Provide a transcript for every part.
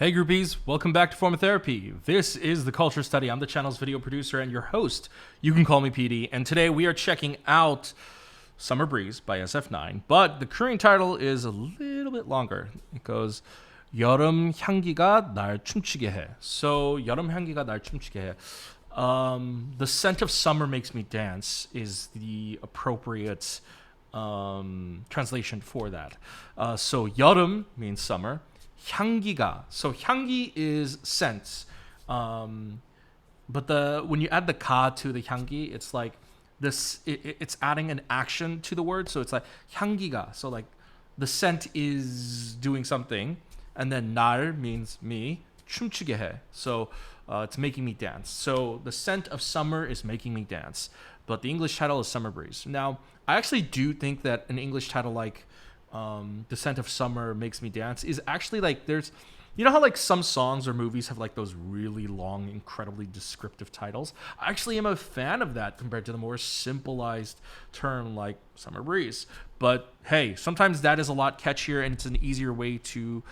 Hey groupies, welcome back to Form of Therapy. This is the Culture Study. I'm the channel's video producer and your host. You can call me PD. And today we are checking out Summer Breeze by SF9. But the Korean title is a little bit longer. It goes 여름 향기가 날 춤추게 해. So 여름 향기가 날 춤추게 해. The scent of summer makes me dance is the appropriate translation for that. So 여름 means summer. 향기가. So 향기 is scent. But when you add the 가 to the 향기, it's like this. It's adding an action to the word. So it's like 향기가. So like the scent is doing something, and then 날 means me. 춤추게 해. So it's making me dance. So the scent of summer is making me dance. But the English title is Summer Breeze. Now I actually do think that an English title like The Scent of Summer Makes Me Dance is actually like there's, you know how like some songs or movies have like those really long, incredibly descriptive titles? I actually am a fan of that compared to the more simplified term like Summer Breeze. But hey, sometimes that is a lot catchier and it's an easier way to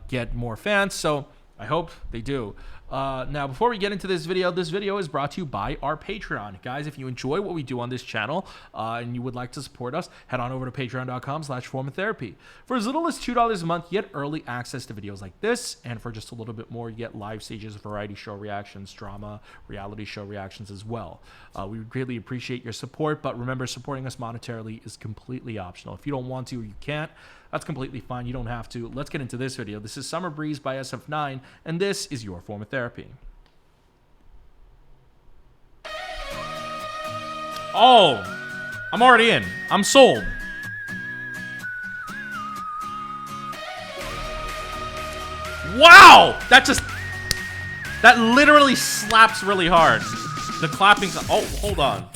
get more fans. So I hope they do. Now, before we get into this video is brought to you by our Patreon. Guys, if you enjoy what we do on this channel and you would like to support us, head on over to patreon.com/formatherapy. For as little as $2 a month, you get early access to videos like this, and for just a little bit more, you get live stages, variety show reactions, drama, reality show reactions as well. We would greatly appreciate your support, but remember, supporting us monetarily is completely optional. If you don't want to or you can't, that's completely fine. You don't have to. Let's get into this video. This is Summer Breeze by SF9, and this is your form of therapy. Oh, I'm already in. I'm sold. Wow! That literally slaps really hard. The clapping. Oh, hold on.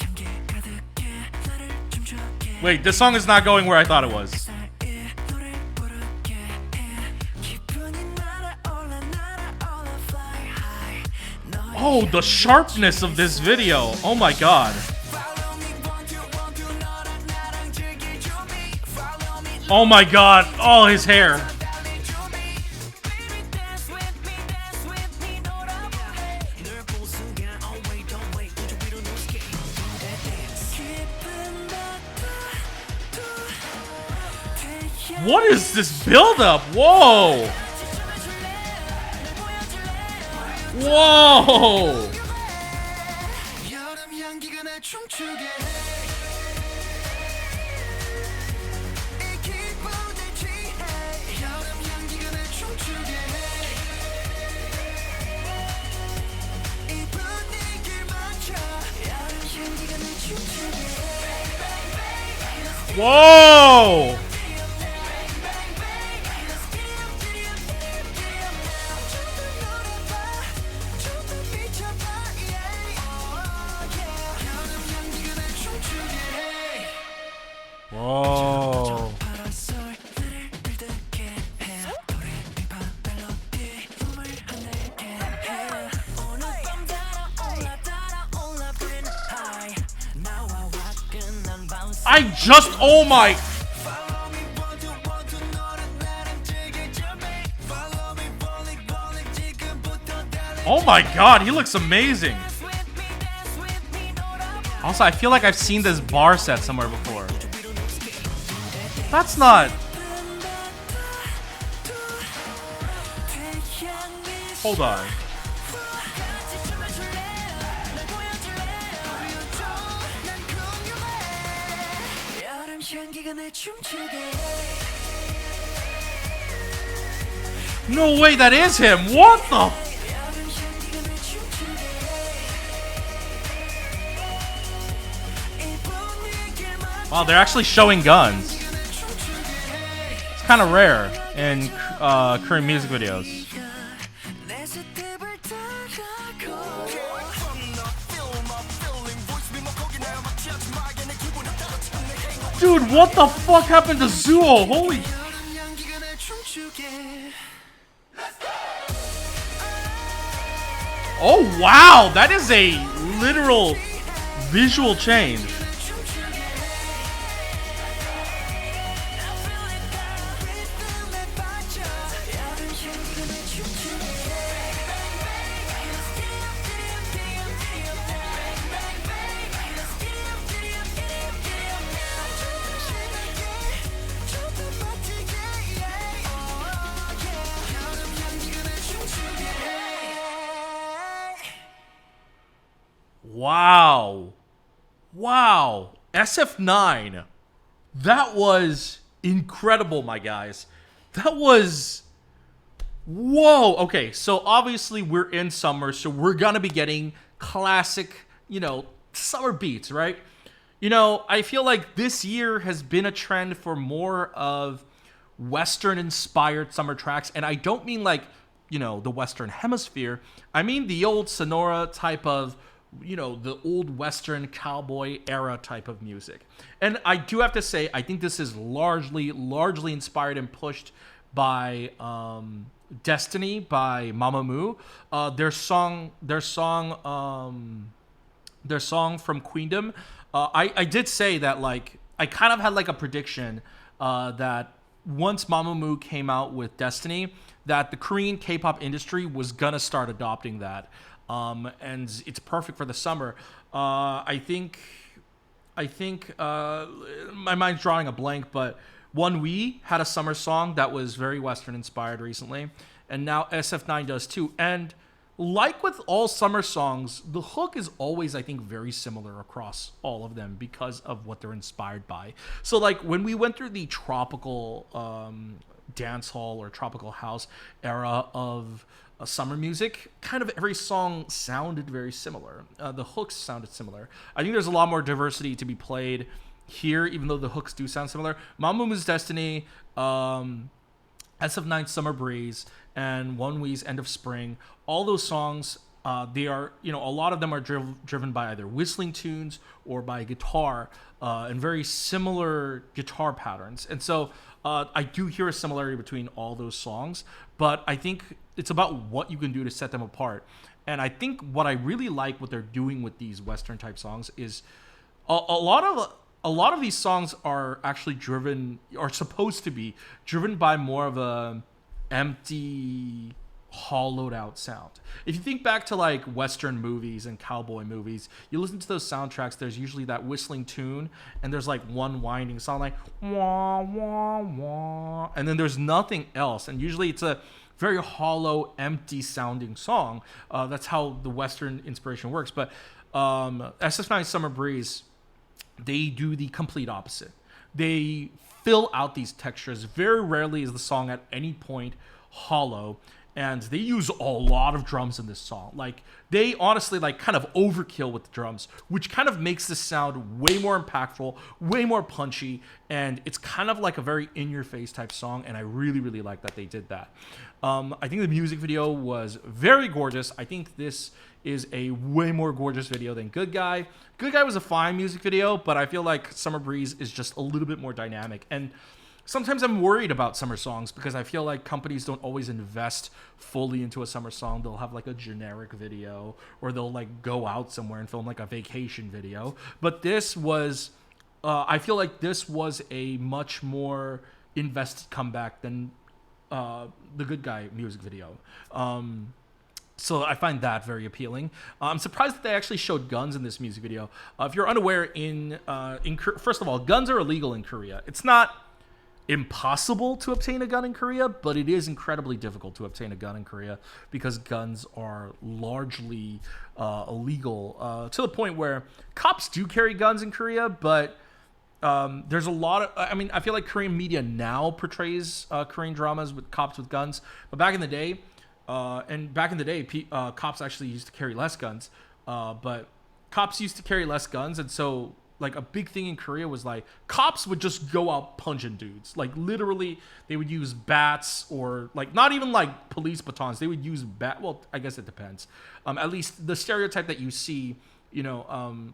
Wait, this song is not going where I thought it was. Oh, the sharpness of this video. Oh my god. Oh my god. Oh, his hair. What is this buildup? Whoa. Whoa! Whoa! Whoa. Oh my. Oh my god, he looks amazing. Also, I feel like I've seen this bar set somewhere before. That's not... Hold on. No way, that is him. What the... Wow, they're actually showing guns. It's kind of rare in Korean music videos. Dude, what the fuck happened to Zuo? Holy... Oh, wow! That is a literal visual change. Wow. SF9. That was incredible, my guys. That was. Whoa. Okay, so obviously we're in summer, so we're gonna be getting classic, summer beats, right? I feel like this year has been a trend for more of Western inspired summer tracks. And I don't mean like, the Western hemisphere. I mean the old Sonora type of, the old Western cowboy era type of music. And I do have to say, I think this is largely inspired and pushed by Destiny by Mamamoo. Their song from Queendom. I did say that, like, I kind of had like a prediction that once Mamamoo came out with Destiny, that the Korean K-pop industry was gonna start adopting that, and it's perfect for the summer. I think my mind's drawing a blank, but One We had a summer song that was very Western inspired recently, and now SF9 does too. And like with all summer songs, the hook is always, I think, very similar across all of them because of what they're inspired by. So, like, when we went through the tropical dance hall or tropical house era of summer music, kind of every song sounded very similar. The hooks sounded similar. I think there's a lot more diversity to be played here, even though the hooks do sound similar. Mamamoo's Destiny, SF9's Summer Breeze, and One Wee's End of Spring, all those songs, they are, a lot of them are driven by either whistling tunes or by guitar, and very similar guitar patterns. And so I do hear a similarity between all those songs, but I think it's about what you can do to set them apart. And I think what I really like what they're doing with these Western type songs is a lot of these songs are actually supposed to be driven by more of a empty, hollowed out sound. If you think back to like Western movies and cowboy movies, you listen to those soundtracks, there's usually that whistling tune and there's like one winding song like wah wah wah, and then there's nothing else, and usually it's a very hollow, empty sounding song. That's how the Western inspiration works. But SF9 Summer Breeze, they do the complete opposite. They fill out these textures. Very rarely is the song at any point hollow, and they use a lot of drums in this song. Like, they honestly like kind of overkill with the drums, which kind of makes the sound way more impactful, way more punchy, and it's kind of like a very in-your-face type song, and I really, really like that they did that. I think the music video was very gorgeous. I think this is a way more gorgeous video than Good Guy. Good Guy was a fine music video, but I feel like Summer Breeze is just a little bit more dynamic. And sometimes I'm worried about summer songs because I feel like companies don't always invest fully into a summer song. They'll have like a generic video, or they'll like go out somewhere and film like a vacation video. But this was, I feel like this was a much more invested comeback than the Good Guy music video. So I find that very appealing. I'm surprised that they actually showed guns in this music video. If you're unaware, first of all, guns are illegal in Korea. It's not impossible to obtain a gun in Korea, but it is incredibly difficult to obtain a gun in Korea because guns are largely illegal, to the point where cops do carry guns in Korea, but there's a lot of, I feel like Korean media now portrays Korean dramas with cops with guns, but back in the day, cops actually used to carry less guns, and so like a big thing in Korea was like cops would just go out punching dudes. Like literally, they would use bats, or like not even like police batons. They would use well, I guess it depends. At least the stereotype that you see,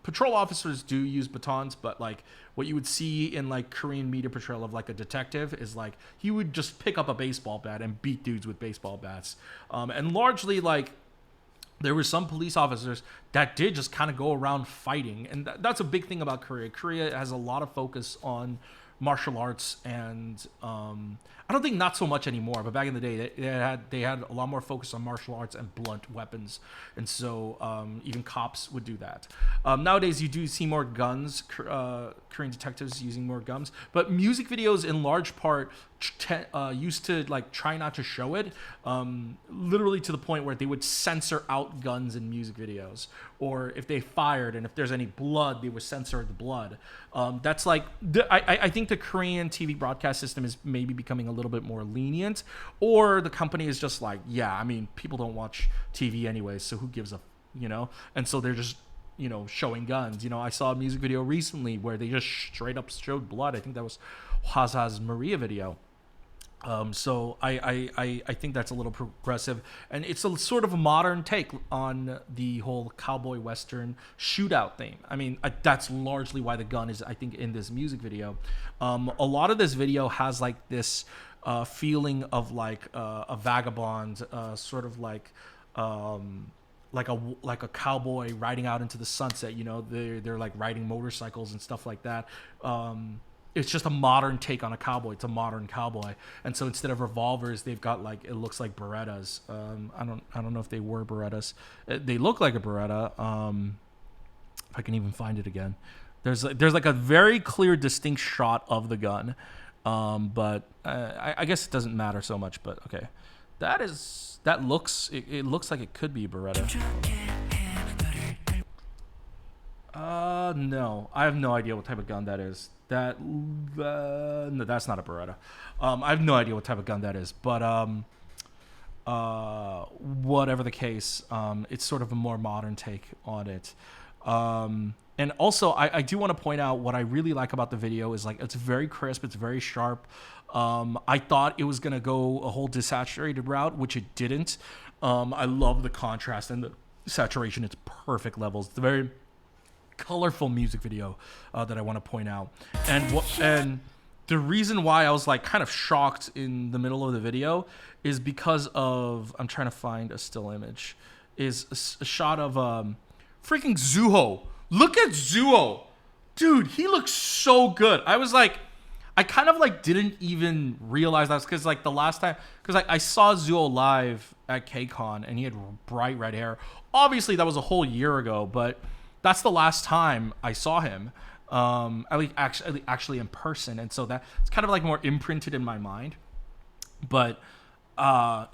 patrol officers do use batons, but like what you would see in like Korean media portrayal of like a detective is like he would just pick up a baseball bat and beat dudes with baseball bats. And largely like there were some police officers that did just kind of go around fighting. And that's a big thing about Korea. Korea has a lot of focus on martial arts, and I don't think not so much anymore, but back in the day they had a lot more focus on martial arts and blunt weapons, and so even cops would do that. Nowadays you do see more guns, Korean detectives using more guns, but music videos in large part used to like try not to show it, literally to the point where they would censor out guns in music videos, or if they fired and if there's any blood, they would censor the blood. That's like I think the Korean TV broadcast system is maybe becoming a little bit more lenient, or the company is just like, yeah, I mean, people don't watch TV anyway, so who gives a, and so they're just, showing guns. I saw a music video recently where they just straight up showed blood. I think that was Hwasa's Maria video. So I think that's a little progressive, and it's a sort of a modern take on the whole cowboy western shootout theme. I mean, that's largely why the gun is, I think, in this music video. A lot of this video has like this feeling of like a vagabond, sort of like a cowboy riding out into the sunset. They're like riding motorcycles and stuff like that. It's just a modern take on a cowboy. It's a modern cowboy, and so instead of revolvers, they've got like, it looks like Berettas. I don't know if they were Berettas. They look like a Beretta. If I can even find it again, there's like a very clear, distinct shot of the gun, but I guess it doesn't matter so much. But okay, it looks like it could be Beretta. No, I have no idea what type of gun that is. No, that's not a Beretta. I have no idea what type of gun that is, but whatever the case, it's sort of a more modern take on it. And also, I do want to point out what I really like about the video is like, it's very crisp, it's very sharp. I thought it was gonna go a whole desaturated route, which it didn't. I love the contrast and the saturation. It's perfect levels. It's a very colorful music video that I want to point out, and the reason why I was like kind of shocked in the middle of the video is because of, I'm trying to find a still image, is a shot of freaking Zuho. Look at Zuho, dude. He looks so good. I was like, I kind of like didn't even realize that, because like the last time, because I saw Zuho live at KCON and he had bright red hair. Obviously that was a whole year ago, but that's the last time I saw him, at least actually in person, and so that it's kind of like more imprinted in my mind. But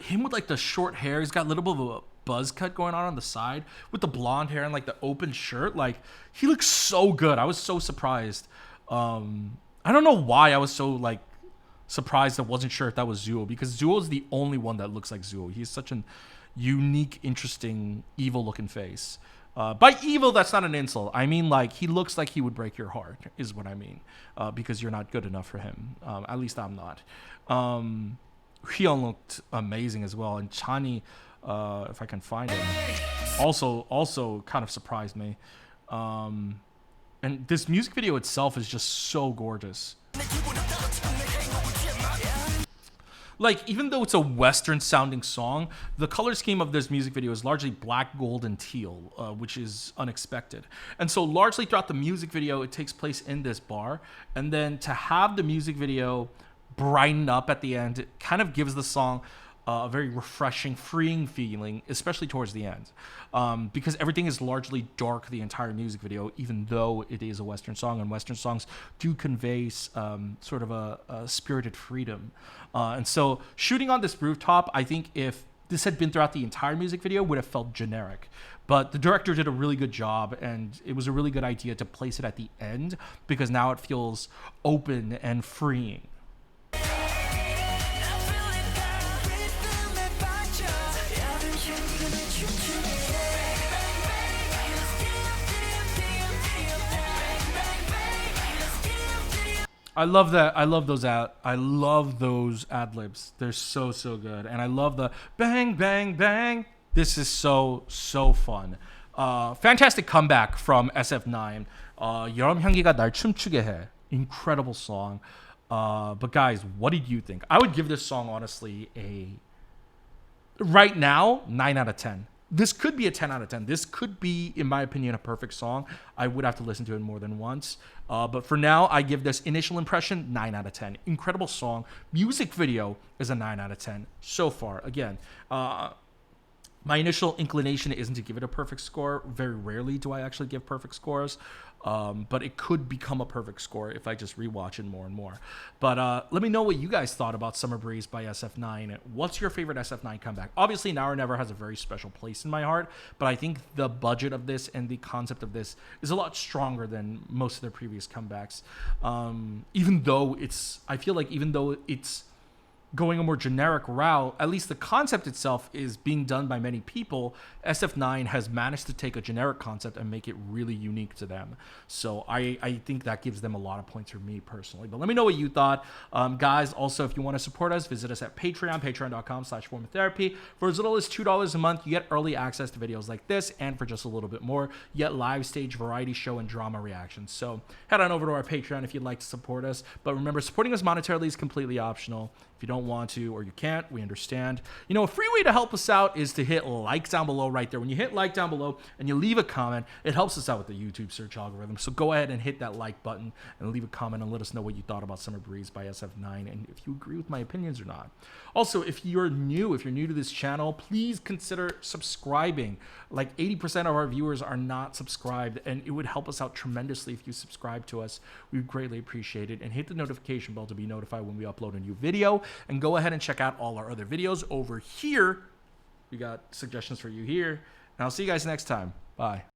him with like the short hair, he's got a little bit of a buzz cut going on the side with the blonde hair and like the open shirt. Like, he looks so good. I was so surprised. I don't know why I was so like surprised. I wasn't sure if that was Zuho, because Zuho is the only one that looks like Zuho. He's such an unique, interesting, evil-looking face. By evil, that's not an insult. I mean, like, he looks like he would break your heart, is what I mean, because you're not good enough for him. At least I'm not. Hyun looked amazing as well, and Chani, if I can find him, also kind of surprised me. And this music video itself is just so gorgeous. Like, even though it's a Western sounding song, the color scheme of this music video is largely black, gold, and teal, which is unexpected. And so largely throughout the music video, it takes place in this bar. And then to have the music video brighten up at the end, it kind of gives the song a very refreshing, freeing feeling, especially towards the end. Because everything is largely dark the entire music video, even though it is a Western song, and Western songs do convey sort of a spirited freedom. And so shooting on this rooftop, I think if this had been throughout the entire music video, would have felt generic. But the director did a really good job, and it was a really good idea to place it at the end, because now it feels open and freeing. I love that. I love those ad libs. They're so good. And I love the bang bang bang. This is so fun. Fantastic comeback from SF9. 여름 향기가 날 춤추게 해. Incredible song. But guys, what did you think? I would give this song honestly right now 9 out of 10. This could be a 10 out of 10. This could be, in my opinion, a perfect song. I would have to listen to it more than once. But for now, I give this initial impression 9 out of 10. Incredible song. Music video is a 9 out of 10 so far. Again, My initial inclination isn't to give it a perfect score. Very rarely do I actually give perfect scores, but it could become a perfect score if I just rewatch it more and more. But let me know what you guys thought about Summer Breeze by SF9. What's your favorite SF9 comeback? Obviously, Now or Never has a very special place in my heart, but I think the budget of this and the concept of this is a lot stronger than most of their previous comebacks. I feel like even though it's going a more generic route, at least the concept itself is being done by many people. SF9 has managed to take a generic concept and make it really unique to them. So I think that gives them a lot of points for me personally. But let me know what you thought. Guys, also, if you want to support us, visit us at Patreon, patreon.com/formatherapy. For as little as $2 a month, you get early access to videos like this, and for just a little bit more, you get live stage variety show and drama reactions. So head on over to our Patreon if you'd like to support us. But remember, supporting us monetarily is completely optional. If you don't want to or you can't, we understand. You know, a free way to help us out is to hit like down below right there. When you hit like down below and you leave a comment, it helps us out with the YouTube search algorithm. So go ahead and hit that like button and leave a comment and let us know what you thought about Summer Breeze by SF9 and if you agree with my opinions or not. Also, if you're new to this channel, please consider subscribing. Like 80% of our viewers are not subscribed, and it would help us out tremendously if you subscribe to us. We would greatly appreciate it. And hit the notification bell to be notified when we upload a new video. And go ahead and check out all our other videos over here. We got suggestions for you here. And I'll see you guys next time. Bye.